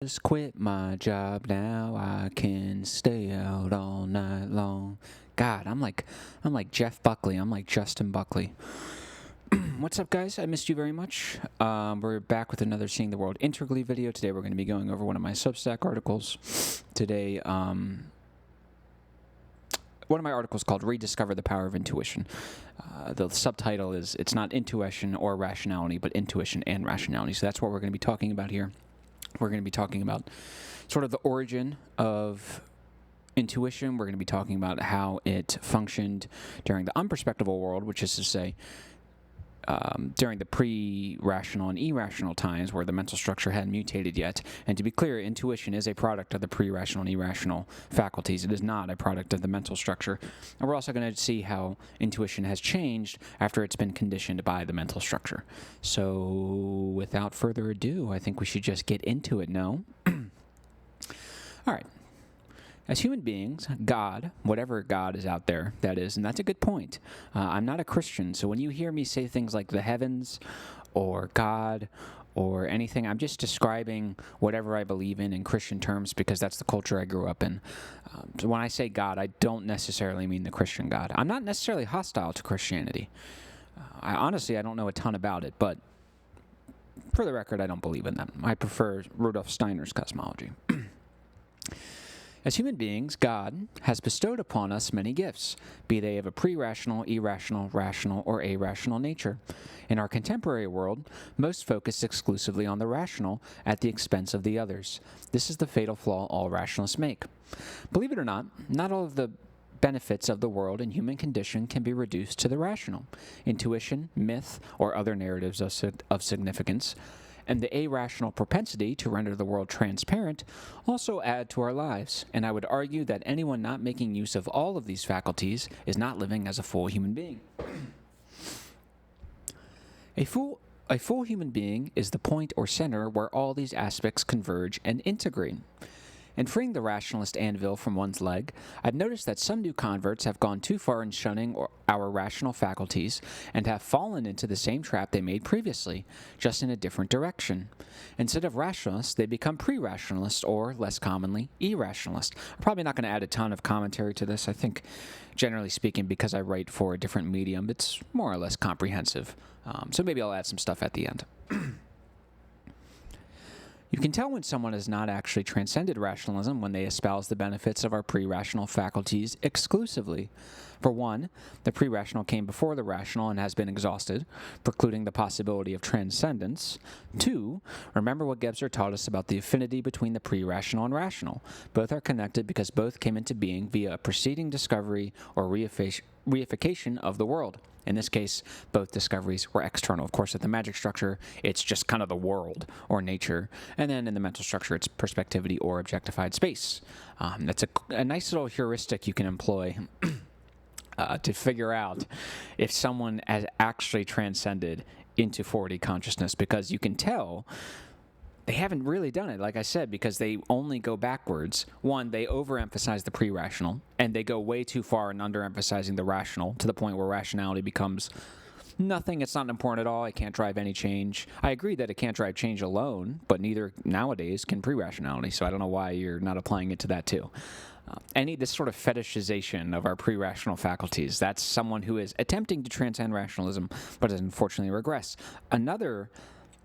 Just quit my job now. I can stay out all night long. God, I'm like Jeff Buckley. I'm like Justin Buckley. What's up, guys? I missed you very much. We're back with another Seeing the World integrally video. Today we're going to be going over one of my Substack articles. Today, one of my articles called Rediscover the Power of Intuition. The subtitle is, it's not intuition or rationality, but intuition and rationality. So that's what we're going to be talking about here. We're going to be talking about sort of the origin of intuition. We're going to be talking about how it functioned during the unperspectival world, which is to say, during the pre-rational and irrational times where the mental structure hadn't mutated yet. And to be clear, intuition is a product of the pre-rational and irrational faculties. It is not a product of the mental structure. And we're also going to see how intuition has changed after it's been conditioned by the mental structure. So without further ado, I think we should just get into it, no? All right. As human beings, God, whatever God is out there, that is, and that's a good point. I'm not a Christian, so when you hear me say things like the heavens or God or anything, I'm just describing whatever I believe in Christian terms because that's the culture I grew up in. So when I say God, I don't necessarily mean the Christian God. I'm not necessarily hostile to Christianity. Honestly, I don't know a ton about it, but for the record, I don't believe in them. I prefer Rudolf Steiner's cosmology. As human beings, God has bestowed upon us many gifts, be they of a pre-rational, irrational, rational, or irrational nature. In our contemporary world, most focus exclusively on the rational at the expense of the others. This is the fatal flaw all rationalists make. Believe it or not all of the benefits of the world and human condition can be reduced to the rational. Intuition, myth, or other narratives of significance, and the irrational propensity to render the world transparent also add to our lives, and I would argue that anyone not making use of all of these faculties is not living as a full human being. A full human being is the point or center where all these aspects converge and integrate. In freeing the rationalist anvil from one's leg, I've noticed that some new converts have gone too far in shunning our rational faculties and have fallen into the same trap they made previously, just in a different direction. Instead of rationalists, they become pre-rationalists or, less commonly, irrationalists. I'm probably not going to add a ton of commentary to this. I think, generally speaking, because I write for a different medium, it's more or less comprehensive. So maybe I'll add some stuff at the end. You can tell when someone has not actually transcended rationalism when they espouse the benefits of our pre-rational faculties exclusively. For one, the pre-rational came before the rational and has been exhausted, precluding the possibility of transcendence. Two, remember what Gebser taught us about the affinity between the pre-rational and rational. Both are connected because both came into being via a preceding discovery or reification of the world. In this case, both discoveries were external. Of course, at the magic structure, it's just kind of the world or nature. And then in the mental structure, it's perspectivity or objectified space. That's a nice little heuristic you can employ to figure out if someone has actually transcended into 4D consciousness, because you can tell they haven't really done it, like I said, because they only go backwards. One, they overemphasize the pre-rational, and they go way too far in underemphasizing the rational to the point where rationality becomes nothing. It's not important at all. It can't drive any change. I agree that it can't drive change alone, but neither nowadays can pre-rationality, so I don't know why you're not applying it to that too. This sort of fetishization of our pre-rational faculties, that's someone who is attempting to transcend rationalism, but has unfortunately regressed. Another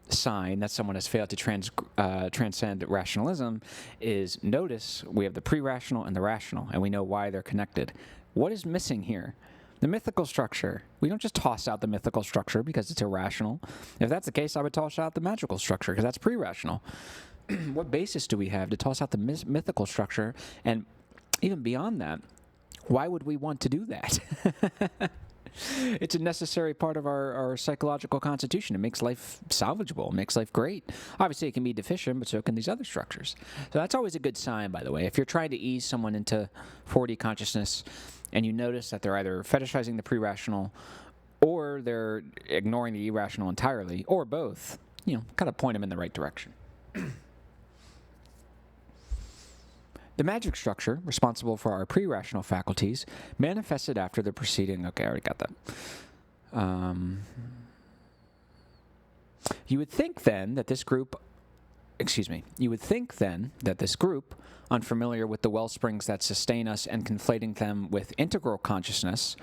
sign that someone has failed to transcend rationalism is, notice we have the pre-rational and the rational, and we know why they're connected. What is missing here? The mythical structure. We don't just toss out the mythical structure because it's irrational. If that's the case, I would toss out the magical structure because that's pre-rational. What basis do we have to toss out the mythical structure? And even beyond that, why would we want to do that? It's a necessary part of our psychological constitution. It makes life salvageable. It makes life great. Obviously, it can be deficient, but so can these other structures. So that's always a good sign, by the way. If you're trying to ease someone into 4D consciousness and you notice that they're either fetishizing the pre-rational or they're ignoring the irrational entirely, or both, kind of point them in the right direction. The magic structure, responsible for our pre-rational faculties, manifested after the preceding... Okay, I already got that. You would think, then, that this group You would think then that this group, unfamiliar with the well springs that sustain us and conflating them with integral consciousness,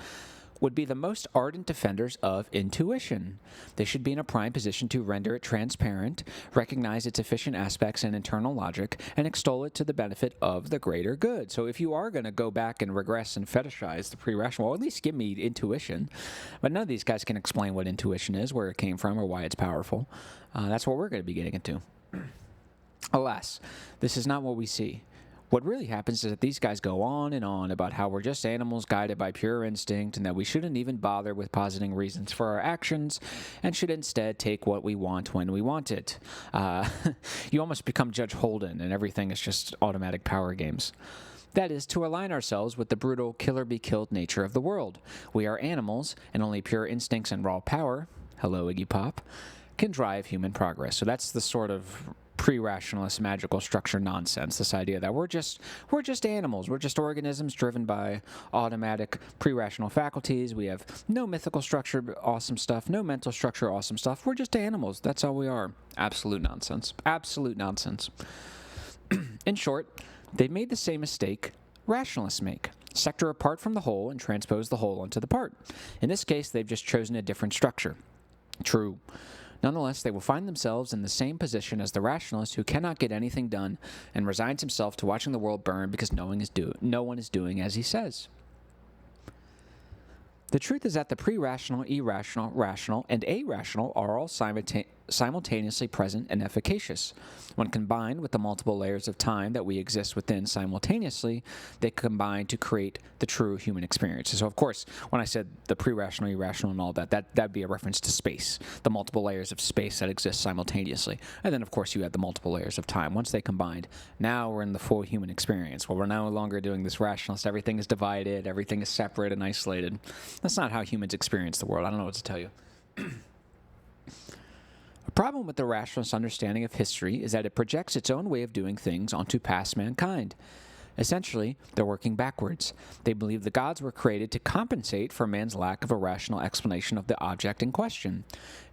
would be the most ardent defenders of intuition. They should be in a prime position to render it transparent, recognize its efficient aspects and internal logic, and extol it to the benefit of the greater good. So if you are going to go back and regress and fetishize the pre-rational, well, at least give me intuition. But none of these guys can explain what intuition is, where it came from, or why it's powerful. That's what we're going to be getting into. Alas, this is not what we see. What really happens is that these guys go on and on about how we're just animals guided by pure instinct and that we shouldn't even bother with positing reasons for our actions and should instead take what we want when we want it. You almost become Judge Holden and everything is just automatic power games. That is, to align ourselves with the brutal killer-be-killed nature of the world. We are animals, and only pure instincts and raw power, hello Iggy Pop, can drive human progress. So that's the sort of pre-rationalist magical structure nonsense, this idea that we're just animals, we're just organisms driven by automatic pre-rational faculties, we have no mythical structure, awesome stuff, no mental structure, awesome stuff, we're just animals, that's all we are. Absolute nonsense. Absolute nonsense. In short, they've made the same mistake rationalists make. Sector apart from the whole and transpose the whole onto the part. In this case, they've just chosen a different structure. True. Nonetheless, they will find themselves in the same position as the rationalist who cannot get anything done and resigns himself to watching the world burn because no one is doing as he says. The truth is that the pre-rational, irrational, rational, and irrational are all simultaneously present and efficacious. When combined with the multiple layers of time that we exist within simultaneously, they combine to create the true human experience. So, of course, when I said the pre-rational, irrational, and all that'd be a reference to space, the multiple layers of space that exist simultaneously. And then, of course, you had the multiple layers of time. Once they combined, now we're in the full human experience. Well, we're no longer doing this rationalist. Everything is divided. Everything is separate and isolated. That's not how humans experience the world. I don't know what to tell you. A problem with the rationalist understanding of history is that it projects its own way of doing things onto past mankind. Essentially, they're working backwards. They believe the gods were created to compensate for man's lack of a rational explanation of the object in question.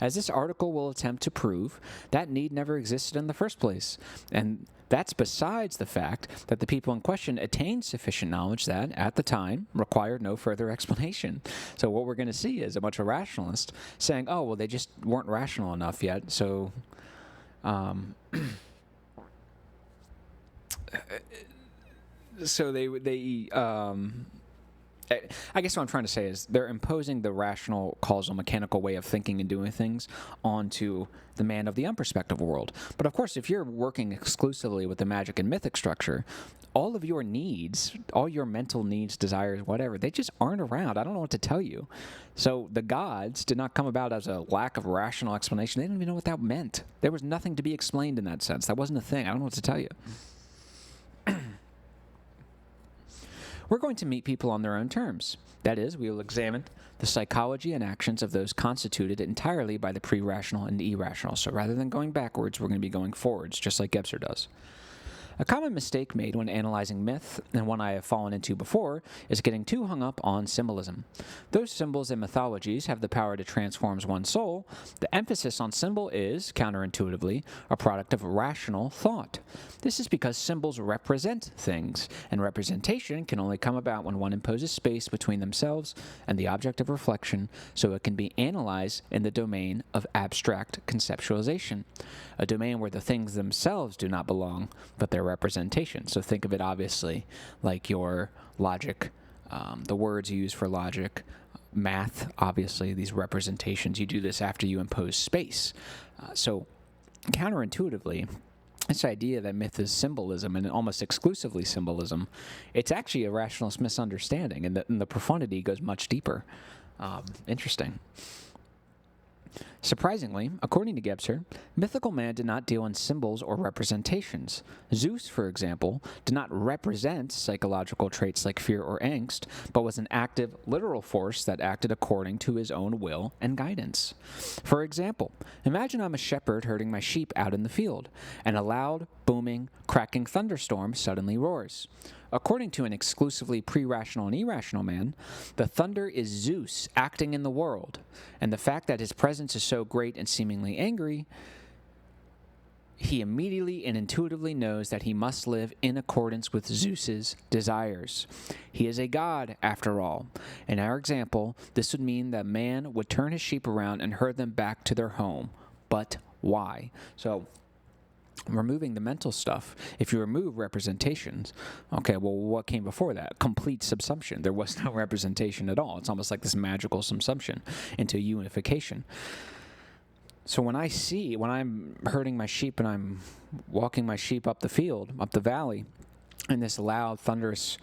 As this article will attempt to prove, that need never existed in the first place, and that's besides the fact that the people in question attained sufficient knowledge that, at the time, required no further explanation. So what we're going to see is a bunch of rationalists saying, oh, well, they just weren't rational enough yet, so I guess what I'm trying to say is they're imposing the rational, causal, mechanical way of thinking and doing things onto the man of the unperspective world. But of course, if you're working exclusively with the magic and mythic structure, all of your needs, all your mental needs, desires, whatever, they just aren't around. I don't know what to tell you. So the gods did not come about as a lack of rational explanation. They didn't even know what that meant. There was nothing to be explained in that sense. That wasn't a thing. I don't know what to tell you. We're going to meet people on their own terms. That is, we will examine the psychology and actions of those constituted entirely by the pre-rational and the irrational. So rather than going backwards, we're going to be going forwards, just like Gebser does. A common mistake made when analyzing myth, and one I have fallen into before, is getting too hung up on symbolism. Those symbols and mythologies have the power to transform one's soul. The emphasis on symbol is, counterintuitively, a product of rational thought. This is because symbols represent things, and representation can only come about when one imposes space between themselves and the object of reflection, so it can be analyzed in the domain of abstract conceptualization, a domain where the things themselves do not belong, but their representation. So think of it obviously like your logic, the words you use for logic, math, obviously these representations. You do this after you impose space. So counterintuitively, this idea that myth is symbolism and almost exclusively symbolism, it's actually a rationalist misunderstanding, and the profundity goes much deeper. Interesting. Surprisingly, according to Gebser, mythical man did not deal in symbols or representations. Zeus, for example, did not represent psychological traits like fear or angst, but was an active, literal force that acted according to his own will and guidance. For example, imagine I'm a shepherd herding my sheep out in the field, and a loud, booming, cracking thunderstorm suddenly roars. According to an exclusively pre-rational and irrational man, the thunder is Zeus acting in the world, and the fact that his presence is so great and seemingly angry he immediately and intuitively knows that he must live in accordance with Zeus's desires. He is a god, after all. In our example, this would mean that man would turn his sheep around and herd them back to their home. But why? So, removing the mental stuff, if you remove representations, okay, well, what came before that? Complete subsumption. There was no representation at all. It's almost like this magical subsumption into unification. So when I'm herding my sheep and I'm walking my sheep up the field, up the valley, and this loud, thunderous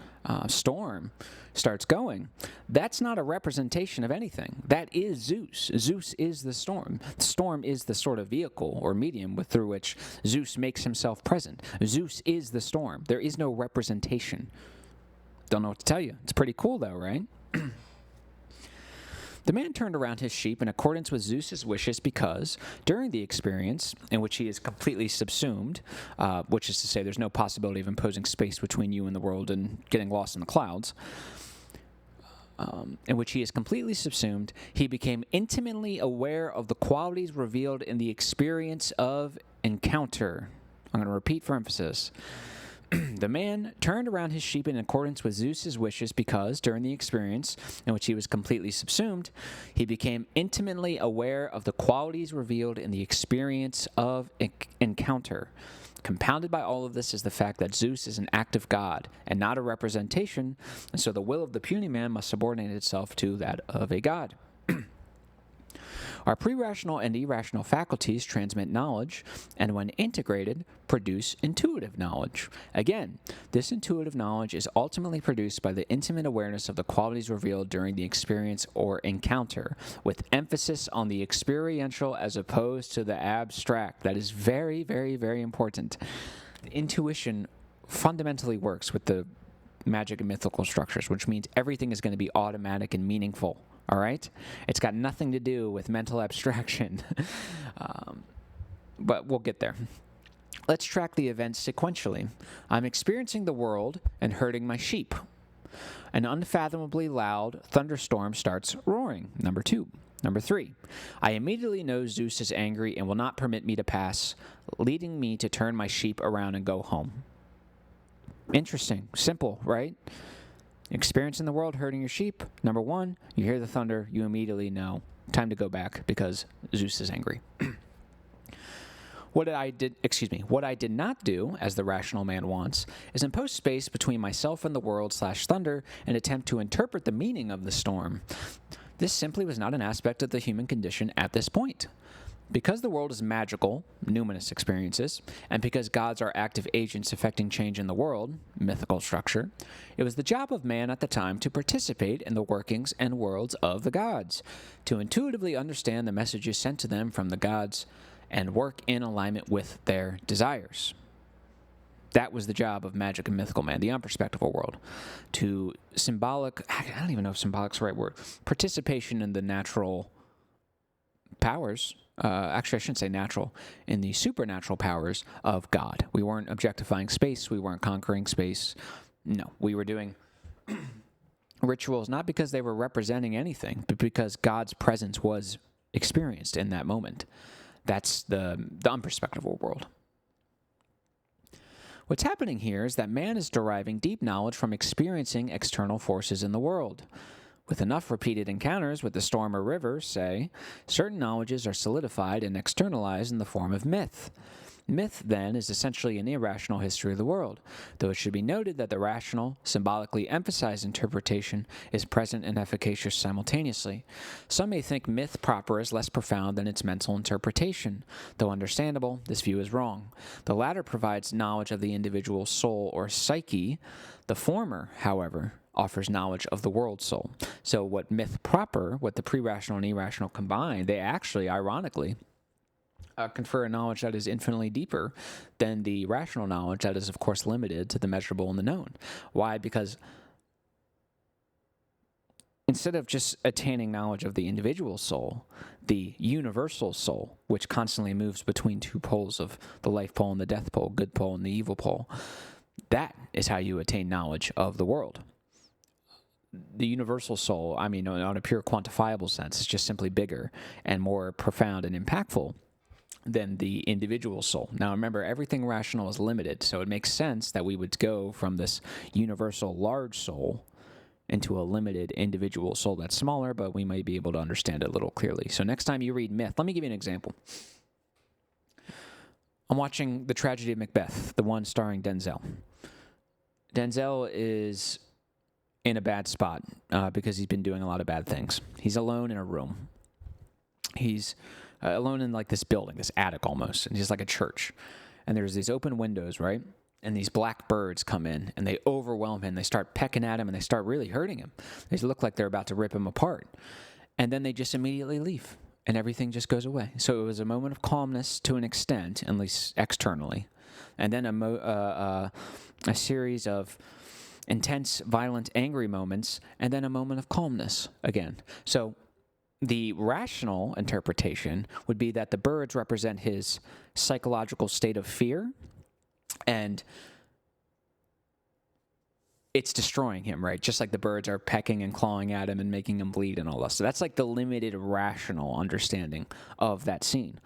storm starts going, that's not a representation of anything. That is Zeus. Zeus is the storm. The storm is the sort of vehicle or medium through which Zeus makes himself present. Zeus is the storm. There is no representation. Don't know what to tell you. It's pretty cool, though, right? The man turned around his sheep in accordance with Zeus's wishes because, during the experience in which he is completely subsumed, which is to say there's no possibility of imposing space between you and the world and getting lost in the clouds, in which he is completely subsumed, he became intimately aware of the qualities revealed in the experience of encounter. I'm going to repeat for emphasis. The man turned around his sheep in accordance with Zeus's wishes because, during the experience in which he was completely subsumed, he became intimately aware of the qualities revealed in the experience of encounter. Compounded by all of this is the fact that Zeus is an active god and not a representation, and so the will of the puny man must subordinate itself to that of a god. Our pre-rational and irrational faculties transmit knowledge, and when integrated, produce intuitive knowledge. Again, this intuitive knowledge is ultimately produced by the intimate awareness of the qualities revealed during the experience or encounter, with emphasis on the experiential as opposed to the abstract. That is very, very, very important. Intuition fundamentally works with the magic and mythical structures, which means everything is going to be automatic and meaningful. All right? It's got nothing to do with mental abstraction. But we'll get there. Let's track the events sequentially. I'm experiencing the world and herding my sheep. An unfathomably loud thunderstorm starts roaring. Number 2. Number 3. I immediately know Zeus is angry and will not permit me to pass, leading me to turn my sheep around and go home. Interesting. Simple, right? Experiencing the world, herding your sheep. Number 1, you hear the thunder, you immediately know. Time to go back because Zeus is angry. What I did not do, as the rational man wants, is impose space between myself and the world/thunder and attempt to interpret the meaning of the storm. This simply was not an aspect of the human condition at this point. Because the world is magical, numinous experiences, and because gods are active agents affecting change in the world, mythical structure, it was the job of man at the time to participate in the workings and worlds of the gods, to intuitively understand the messages sent to them from the gods, and work in alignment with their desires. That was the job of magic and mythical man, the unperspectival world, to I don't even know if symbolic's the right word, participation in the natural powers. Actually, I shouldn't say natural, in the supernatural powers of God. We weren't objectifying space. We weren't conquering space. No, we were doing rituals not because they were representing anything, but because God's presence was experienced in that moment. That's the unperspectival world. What's happening here is that man is deriving deep knowledge from experiencing external forces in the world. With enough repeated encounters with the storm or river, say, certain knowledges are solidified and externalized in the form of myth. Myth, then, is essentially an irrational history of the world, though it should be noted that the rational, symbolically emphasized interpretation is present and efficacious simultaneously. Some may think myth proper is less profound than its mental interpretation. Though understandable, this view is wrong. The latter provides knowledge of the individual soul or psyche. The former, however, offers knowledge of the world soul. So what myth proper, what the pre-rational and irrational combine, they actually, ironically, confer a knowledge that is infinitely deeper than the rational knowledge that is, of course, limited to the measurable and the known. Why? Because instead of just attaining knowledge of the individual soul, the universal soul, which constantly moves between two poles of the life pole and the death pole, good pole and the evil pole, that is how you attain knowledge of the world. The universal soul, I mean, on a pure quantifiable sense, is just simply bigger and more profound and impactful than the individual soul. Now remember, everything rational is limited, so it makes sense that we would go from this universal large soul into a limited individual soul that's smaller, but we might be able to understand it a little clearly. So next time you read myth, let me give you an example. I'm watching The Tragedy of Macbeth, the one starring Denzel. Denzel is in a bad spot because he's been doing a lot of bad things. He's alone in a room. He's alone in like this building, this attic almost, and it's like a church. And there's these open windows, right? And these black birds come in, and they overwhelm him. They start pecking at him, and they start really hurting him. They look like they're about to rip him apart. And then they just immediately leave, and everything just goes away. So it was a moment of calmness to an extent, at least externally. And then a series of intense, violent, angry moments, and then a moment of calmness again. So the rational interpretation would be that the birds represent his psychological state of fear, and it's destroying him, right? Just like the birds are pecking and clawing at him and making him bleed and all that. So that's like the limited rational understanding of that scene.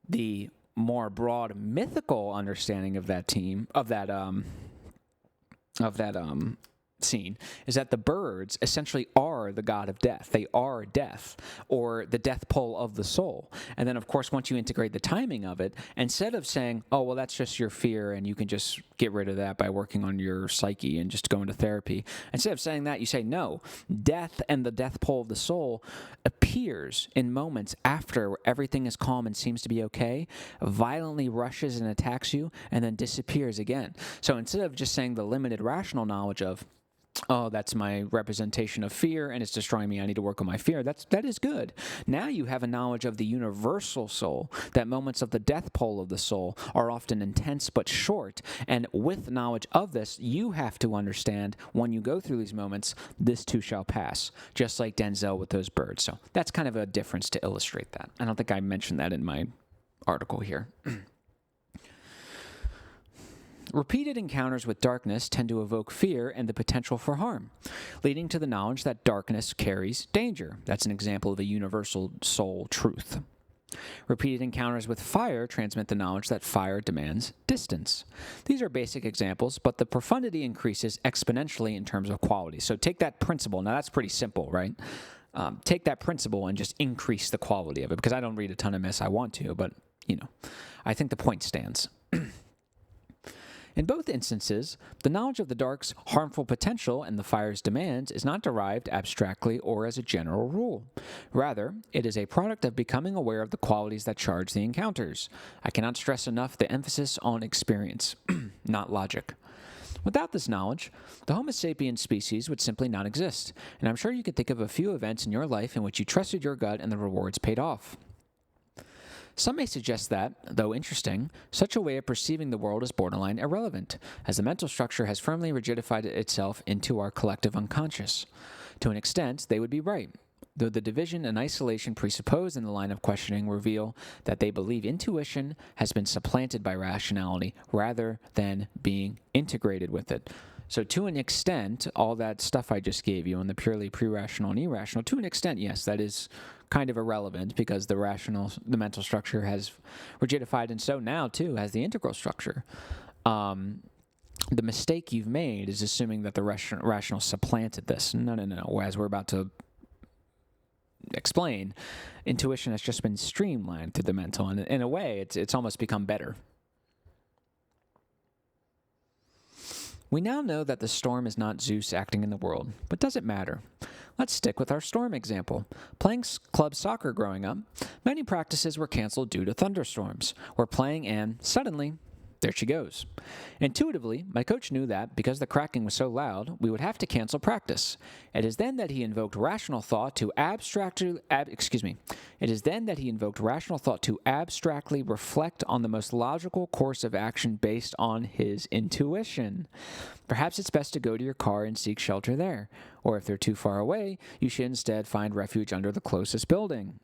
The more broad mythical understanding of that scene is that the birds essentially are the god of death. They are death, or the death pull of the soul. And then, of course, once you integrate the timing of it, instead of saying, oh, well, that's just your fear and you can just get rid of that by working on your psyche and just going to therapy, instead of saying that, you say, no, death and the death pull of the soul appears in moments after everything is calm and seems to be okay, violently rushes and attacks you, and then disappears again. So instead of just saying the limited rational knowledge of, oh, that's my representation of fear, and it's destroying me, I need to work on my fear. That is good. Now you have a knowledge of the universal soul, that moments of the death pole of the soul are often intense but short, and with knowledge of this, you have to understand when you go through these moments, this too shall pass, just like Denzel with those birds. So that's kind of a difference to illustrate that. I don't think I mentioned that in my article here. Repeated encounters with darkness tend to evoke fear and the potential for harm, leading to the knowledge that darkness carries danger. That's an example of a universal soul truth. Repeated encounters with fire transmit the knowledge that fire demands distance. These are basic examples, but the profundity increases exponentially in terms of quality. So take that principle. Now, that's pretty simple, right? Take that principle and just increase the quality of it, because I don't read a ton of myths. I want to, but, I think the point stands. In both instances, the knowledge of the dark's harmful potential and the fire's demands is not derived abstractly or as a general rule. Rather, it is a product of becoming aware of the qualities that charge the encounters. I cannot stress enough the emphasis on experience, not logic. Without this knowledge, the Homo sapiens species would simply not exist, and I'm sure you could think of a few events in your life in which you trusted your gut and the rewards paid off. Some may suggest that, though interesting, such a way of perceiving the world is borderline irrelevant, as the mental structure has firmly rigidified itself into our collective unconscious. To an extent, they would be right, though the division and isolation presupposed in the line of questioning reveal that they believe intuition has been supplanted by rationality rather than being integrated with it. So to an extent, all that stuff I just gave you on the purely pre-rational and irrational, to an extent, yes, that is kind of irrelevant because the mental structure has rigidified, and so now, too, has the integral structure. The mistake you've made is assuming that the rational supplanted this. No. As we're about to explain, intuition has just been streamlined through the mental, and in a way, it's almost become better. We now know that the storm is not Zeus acting in the world, but does it matter? Let's stick with our storm example. Playing club soccer growing up, many practices were canceled due to thunderstorms. We're playing and, suddenly, there she goes. Intuitively, my coach knew that, because the cracking was so loud, we would have to cancel practice. It is then that he invoked rational thought to abstractly reflect on the most logical course of action based on his intuition. Perhaps it's best to go to your car and seek shelter there, or if they're too far away, you should instead find refuge under the closest building.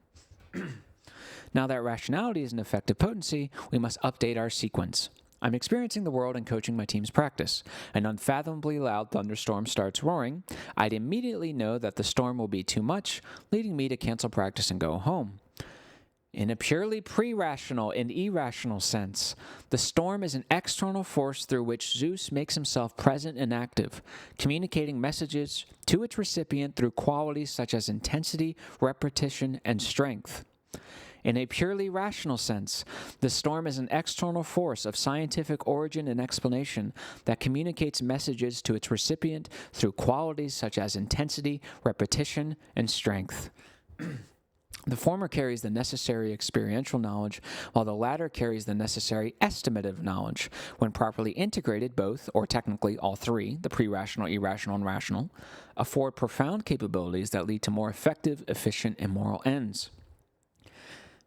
Now that rationality is an effective potency, we must update our sequence. I'm experiencing the world and coaching my team's practice. An unfathomably loud thunderstorm starts roaring. I'd immediately know that the storm will be too much, leading me to cancel practice and go home. In a purely pre-rational and irrational sense, the storm is an external force through which Zeus makes himself present and active, communicating messages to its recipient through qualities such as intensity, repetition, and strength. In a purely rational sense, the storm is an external force of scientific origin and explanation that communicates messages to its recipient through qualities such as intensity, repetition, and strength. The former carries the necessary experiential knowledge, while the latter carries the necessary estimative knowledge. When properly integrated, both, or technically all three, the pre-rational, irrational, and rational, afford profound capabilities that lead to more effective, efficient, and moral ends.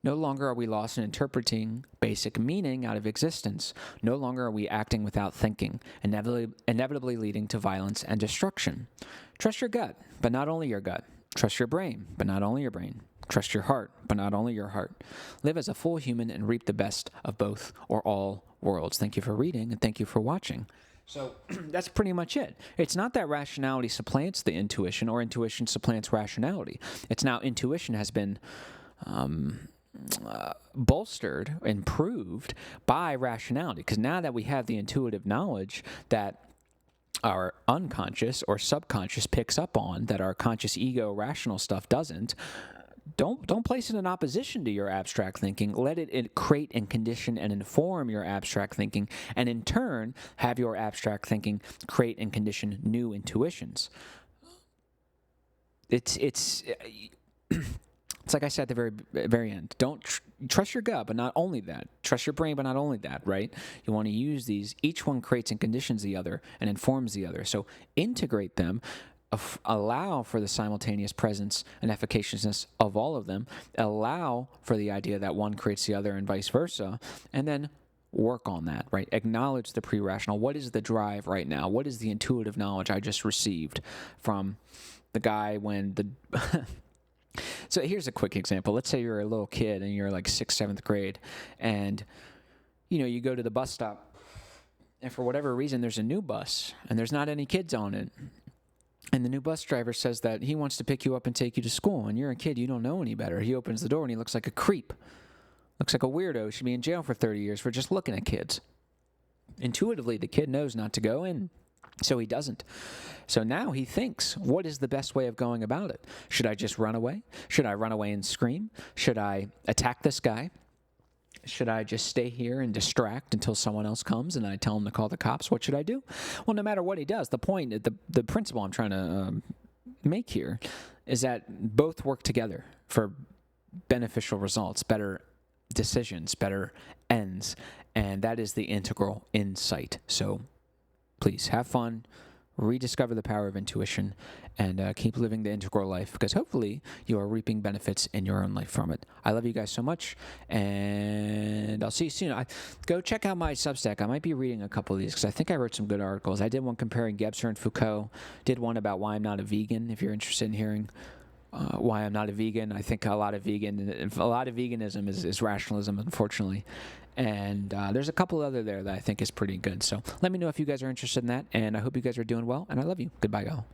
No longer are we lost in interpreting basic meaning out of existence. No longer are we acting without thinking, inevitably leading to violence and destruction. Trust your gut, but not only your gut. Trust your brain, but not only your brain. Trust your heart, but not only your heart. Live as a full human and reap the best of both or all worlds. Thank you for reading, and thank you for watching. So that's pretty much it. It's not that rationality supplants the intuition or intuition supplants rationality. It's now intuition has been bolstered, improved by rationality. Because now that we have the intuitive knowledge that our unconscious or subconscious picks up on, that our conscious ego rational stuff doesn't, don't place it in opposition to your abstract thinking. Let it create and condition and inform your abstract thinking, and in turn have your abstract thinking create and condition new intuitions. It's like I said at the very end. Don't trust your gut, but not only that. Trust your brain, but not only that, right? You want to use these. Each one creates and conditions the other and informs the other. So integrate them. Allow for the simultaneous presence and efficaciousness of all of them. Allow for the idea that one creates the other and vice versa. And then work on that, right? Acknowledge the pre-rational. What is the drive right now? What is the intuitive knowledge I just received from the guy when the... So here's a quick example. Let's say you're a little kid and you're like 6th, 7th grade, and you go to the bus stop, and for whatever reason there's a new bus and there's not any kids on it. And the new bus driver says that he wants to pick you up and take you to school, and you're a kid, you don't know any better. He opens the door and he looks like a creep. Looks like a weirdo, should be in jail for 30 years for just looking at kids. Intuitively, the kid knows not to go in, so he doesn't. So now he thinks, what is the best way of going about it? Should I just run away? Should I run away and scream? Should I attack this guy? Should I just stay here and distract until someone else comes and I tell him to call the cops? What should I do? Well, no matter what he does, the point, the principle I'm trying to make here is that both work together for beneficial results, better decisions, better ends, and that is the integral insight. So please have fun, rediscover the power of intuition, and keep living the integral life, because hopefully you are reaping benefits in your own life from it. I love you guys so much, and I'll see you soon. Go check out my Substack. I might be reading a couple of these because I think I wrote some good articles. I did one comparing Gebser and Foucault, did one about why I'm not a vegan, if you're interested in hearing why I'm not a vegan. I think a lot of veganism is rationalism, unfortunately. And there's a couple other there that I think is pretty good. So let me know if you guys are interested in that, and I hope you guys are doing well, and I love you. Goodbye, y'all.